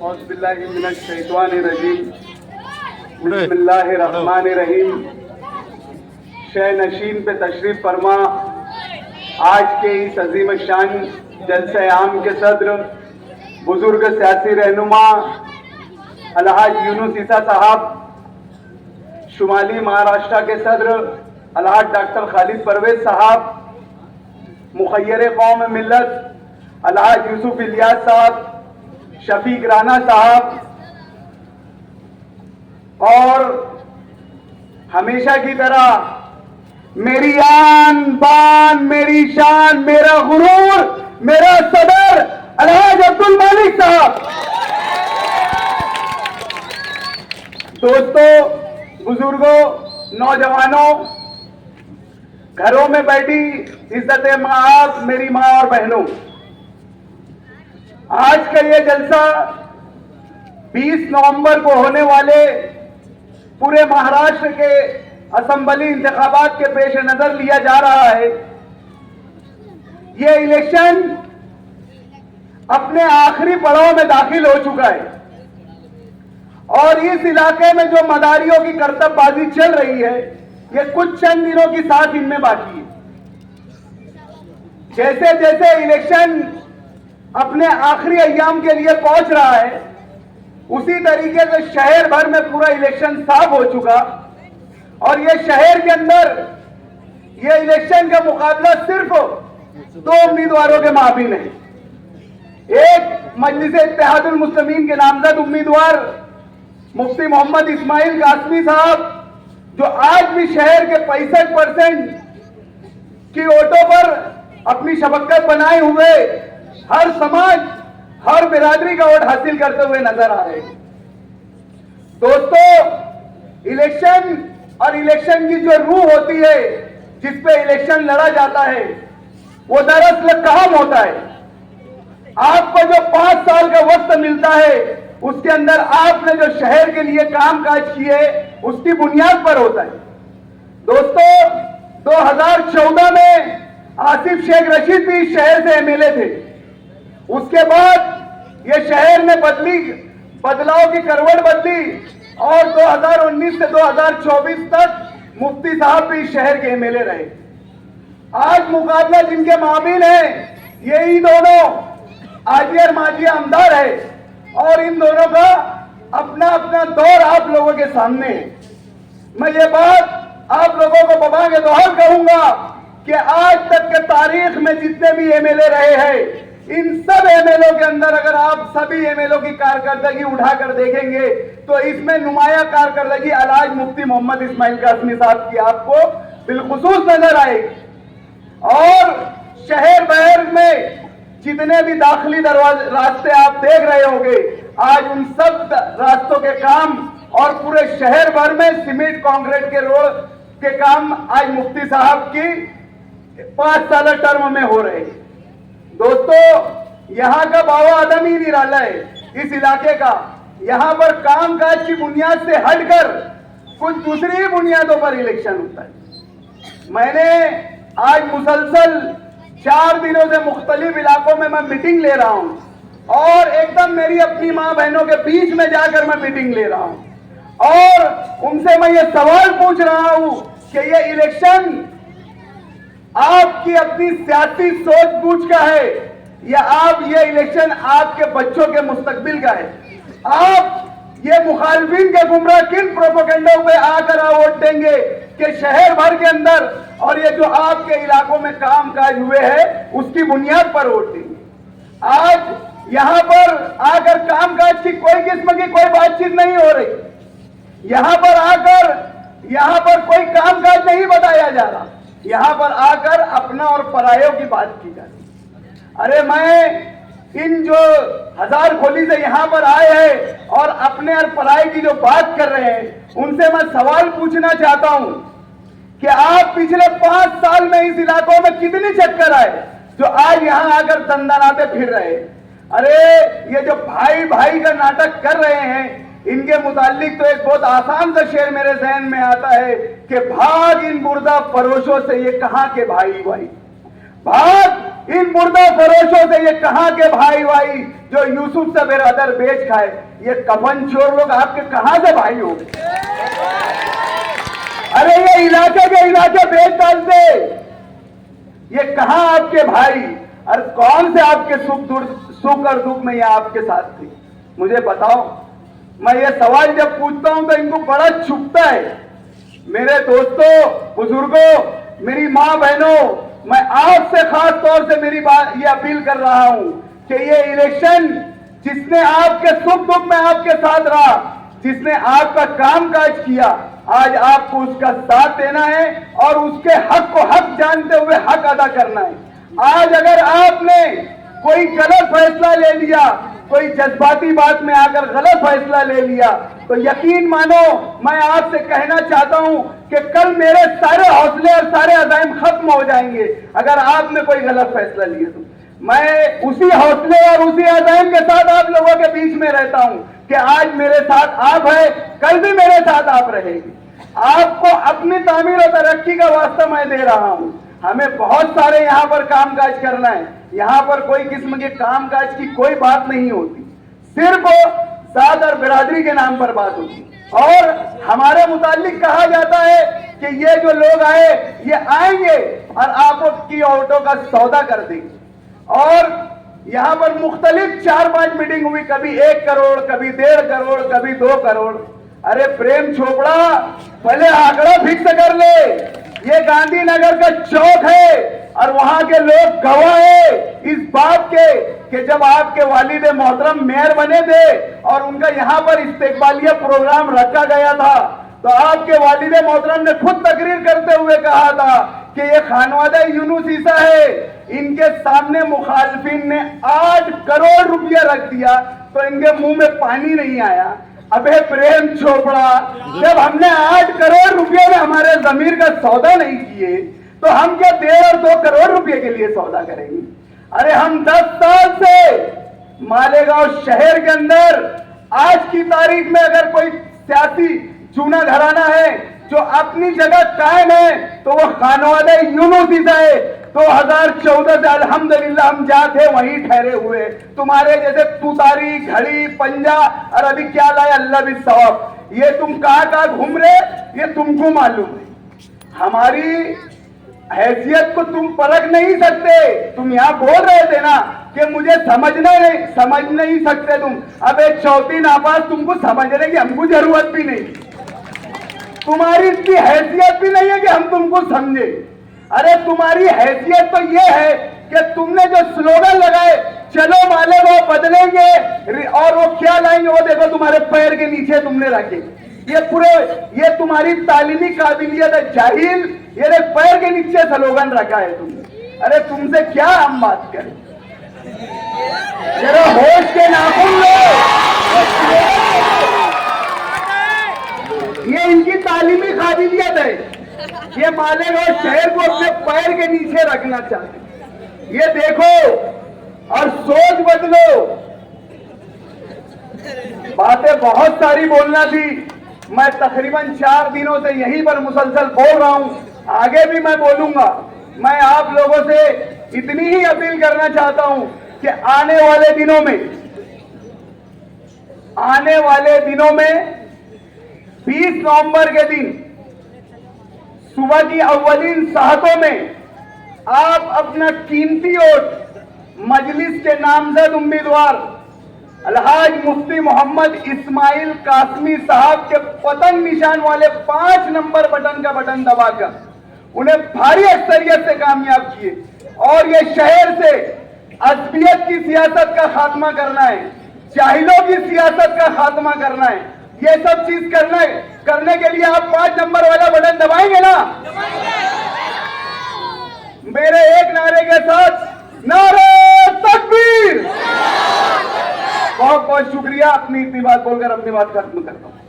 बिस्मिल्लाहिर्रहमानिर्रहीम। शह नशीन पे तशरीफ फरमा आज के इस अजीम शान जलसे आम के सदर बुजुर्ग सियासी रहनुमा अलहाज यूनुस ईसा साहब, शुमाली महाराष्ट्र के सदर अलहाज डॉक्टर खालिद परवेज साहब, मुखय्यर कौम मिल्लत अलहाज यूसुफ इलियास साहब, शफीक राना साहब और हमेशा की तरह मेरी आन बान, मेरी शान, मेरा गुरूर, मेरा सदर अलहाज अब्दुल मालिक साहब। दोस्तों, बुजुर्गों, नौजवानों, घरों में बैठी इज्जत माँ, मेरी माँ और बहनों, आज का ये जलसा 20 नवंबर को होने वाले पूरे महाराष्ट्र के असेंबली इंतखाबात के पेश नजर लिया जा रहा है। ये इलेक्शन अपने आखिरी पड़ाव में दाखिल हो चुका है और इस इलाके में जो मदारियों की करतबबाजी चल रही है, ये कुछ चंद दिनों की साथ इनमें बाकी है। जैसे जैसे इलेक्शन अपने आखिरी अय्याम के लिए पहुंच रहा है, उसी तरीके से शहर भर में पूरा इलेक्शन साफ हो चुका और ये शहर के अंदर ये इलेक्शन का मुकाबला सिर्फ 2 उम्मीदवारों के माबीन है। एक मजलिस इत्तेहादुल मुस्लिमीन के नामजद उम्मीदवार मुफ्ती मोहम्मद इस्माइल कासमी साहब, जो आज भी शहर के 65% की वोटों पर अपनी शबकत बनाए हुए हर समाज, हर बिरादरी का वोट हासिल करते हुए नजर आ रहे हैं। दोस्तों, इलेक्शन और इलेक्शन की जो रूह होती है, जिस पे इलेक्शन लड़ा जाता है, वो दरअसल काम होता है। आपको जो 5 साल का वक्त मिलता है, उसके अंदर आपने जो शहर के लिए काम काज किए, उसकी बुनियाद पर होता है। दोस्तों, 2014 में आसिफ शेख रशीद भी इस शहर से एमएलए थे। उसके बाद ये शहर ने बदलाव की करवट बदली और 2019 से 2024 तक मुफ्ती साहब भी इस शहर के एमएलए रहे। आज मुकाबला जिनके माबीन है, यही दोनों आजी और माजी आमदार है और इन दोनों का अपना अपना दौर आप लोगों के सामने है। मैं ये बात आप लोगों को बबा के दोहर कहूंगा कि आज तक के तारीख में जितने भी एमएलए रहे हैं, इन सब एमएलओ के अंदर अगर आप सभी एमएलओ की कारकर्दगी उठाकर देखेंगे तो इसमें नुमाया कारकर्दगी अलहाज मुफ्ती मोहम्मद इस्माइल कासमी साहब की आपको बिलखुसूस नजर आएगी। और शहर बहर में जितने भी दाखिली रास्ते आप देख रहे होंगे, आज उन सब रास्तों के काम और पूरे शहर भर में सीमेंट कंक्रीट के रोड के काम आज मुफ्ती साहब की 5 साल टर्म में हो रहे हैं। दोस्तों, यहाँ का बावा आदम ही निराला है इस इलाके का। यहाँ पर कामकाज की बुनियाद से हटकर कुछ दूसरी ही बुनियादों पर इलेक्शन होता है। मैंने आज मुसलसल 4 दिनों से मुख्तलिफ इलाकों में मैं मीटिंग ले रहा हूँ और एकदम मेरी अपनी माँ बहनों के बीच में जाकर मैं मीटिंग ले रहा हूँ और उनसे मैं ये सवाल पूछ रहा हूँ कि ये इलेक्शन आपकी अपनी सियासी सोच बूझ का है या आप ये इलेक्शन आपके बच्चों के मुस्तकबिल का है? आप ये मुखालफिन के गुमराह किन प्रोपेगेंडा पे आकर वोट देंगे कि शहर भर के अंदर और ये जो आपके इलाकों में काम काज हुए हैं उसकी बुनियाद पर वोट देंगे? आज यहाँ पर आकर काम काज की कोई किस्म की कोई बातचीत नहीं हो रही। यहाँ पर आकर यहाँ पर कोई काम काज नहीं बताया जा रहा। यहाँ पर आकर अपना और परायों की बात की जाती। अरे मैं इन जो हजार खोली से यहाँ पर आए हैं और अपने और पराये की जो बात कर रहे हैं, उनसे मैं सवाल पूछना चाहता हूँ कि आप पिछले 5 साल में इस इलाकों में कितनी चक्कर आए जो आज यहाँ आकर दंदनाते फिर रहे हैं? अरे ये जो भाई भाई का नाटक कर रहे हैं, इनके मुतालिक तो एक बहुत आसान सा शेर मेरे जहन में आता है कि भाग इन मुर्दा फरोशों से, ये कहां के भाई भाई, भाग इन मुर्दा फरोशों से ये कहां के भाई भाई जो यूसुफ से बिरादर बेच खाए, ये कफन चोर लोग आपके कहां से भाई हो? अरे ये इलाके के इलाके बेच डालते, ये कहां आपके भाई? अरे कौन से आपके सुख और दुख में ये आपके साथ थे? मुझे बताओ। मैं ये सवाल जब पूछता हूं तो इनको बड़ा चुभता है। मेरे दोस्तों, बुजुर्गों, मेरी मां बहनों, मैं आपसे खास तौर से मेरी बात ये अपील कर रहा हूं कि ये इलेक्शन जिसने आपके सुख दुख में आपके साथ रहा, जिसने आपका कामकाज किया, आज आपको उसका साथ देना है और उसके हक को हक जानते हुए हक अदा करना है। आज अगर आपने कोई गलत फैसला ले लिया, कोई जज्बाती बात में आकर गलत फैसला ले लिया, तो यकीन मानो मैं आपसे कहना चाहता हूं कि कल मेरे सारे हौसले और सारे अज़ाइम खत्म हो जाएंगे अगर आपने कोई गलत फैसला लिया तो। मैं उसी हौसले और उसी अज़ाइम के साथ आप लोगों के बीच में रहता हूं कि आज मेरे साथ आप है, कल भी मेरे साथ आप रहेंगे। आपको अपनी तामीर और तरक्की का वास्ता मैं दे रहा हूं। हमें बहुत सारे यहाँ पर कामकाज करना है। यहाँ पर कोई किस्म के कामकाज की कोई बात नहीं होती, सिर्फ साथ और बिरादरी के नाम पर बात होती। और हमारे मुतालिक कहा जाता है कि ये जो लोग आए, ये आएंगे और आपकी ऑटो का सौदा कर देंगे। और यहाँ पर मुख्तलिफ 4-5 मीटिंग हुई, कभी 1 करोड़, कभी 1.5 करोड़, कभी 2 करोड़। अरे प्रेम चोपड़ा, पहले आंकड़ा फिक्स कर ले। ये गांधीनगर का चौक है और वहां के लोग गवाह है इस बात के कि जब आपके वालिद मोहतरम मेयर बने थे और उनका यहाँ पर इस्तेकबालिया प्रोग्राम रखा गया था, तो आपके वालिद मोहतरम ने खुद तकरीर करते हुए कहा था कि ये खानवादा यूनुस ईसा है। इनके सामने मुखालिफिन ने 8 करोड़ रुपया रख दिया तो इनके मुंह में पानी नहीं आया। अबे प्रेम चोपड़ा, जब हमने 8 करोड़ रुपये में हमारे जमीर का सौदा नहीं किए तो हम क्या 1.5 और 2 करोड़ रुपए के लिए सौदा करेंगे? अरे हम 10 साल से मालेगांव शहर के अंदर आज की तारीख में अगर कोई सियासी चूना घराना है जो अपनी जगह कायम है तो वो खानवादा यूनुस ईसा है। 2014 से अल्हम्दुलिल्लाह हम जहाँ थे वहीं ठहरे हुए। तुम्हारे जैसे तुतारी, घड़ी, पंजा और अभी क्या लाए अल्लाह भी सवाब, ये तुम कहाँ घूम रहे ये तुमको मालूम है। हमारी हैसियत को तुम परख नहीं सकते। तुम यहाँ बोल रहे थे ना कि मुझे समझ नहीं सकते तुम। अब एक चौथी नापास तुमको समझने की हमको जरूरत भी नहीं, तुम्हारी इतनी हैसियत भी नहीं है कि हम तुमको समझे। अरे तुम्हारी हैसियत तो ये है कि तुमने जो स्लोगन लगाए, चलो मालेगांव बदलेंगे, और वो क्या लाएंगे वो देखो तुम्हारे पैर के नीचे तुमने रखे। ये तुम्हारी तालीमी काबिलियत है जाहिल, ये पैर के नीचे स्लोगन रखा है तुमने। अरे तुमसे क्या हम बात करें, जरा होश के नाखून लो। ये इनकी तालीमी काबिलियत है, ये मालेगांव शहर को अपने पैर के नीचे रखना चाहते। ये देखो और सोच बदलो। बातें बहुत सारी बोलना थी, मैं तकरीबन 4 दिनों से यहीं पर मुसलसल बोल रहा हूं, आगे भी मैं बोलूंगा। मैं आप लोगों से इतनी ही अपील करना चाहता हूं कि आने वाले दिनों में 20 नवंबर के दिन सुबह की अव्वलीन साहतों में आप अपना कीमती वोट मजलिस के नामजद उम्मीदवार अलहाज मुफ्ती मोहम्मद इस्माइल कासमी साहब के पतन निशान वाले 5 नंबर बटन का बटन दबाकर उन्हें भारी अक्सरियत से कामयाब किए और ये शहर से अज़बियत की सियासत का खात्मा करना है, जाहिलों की सियासत का खात्मा करना है। ये सब चीज करने के लिए आप 5 नंबर वाला बटन दबाएंगे ना? मेरे एक नारे के साथ, नारे तकबीर। बहुत बहुत शुक्रिया। अपनी इतनी बात बोलकर अपनी बात खत्म करता हूं।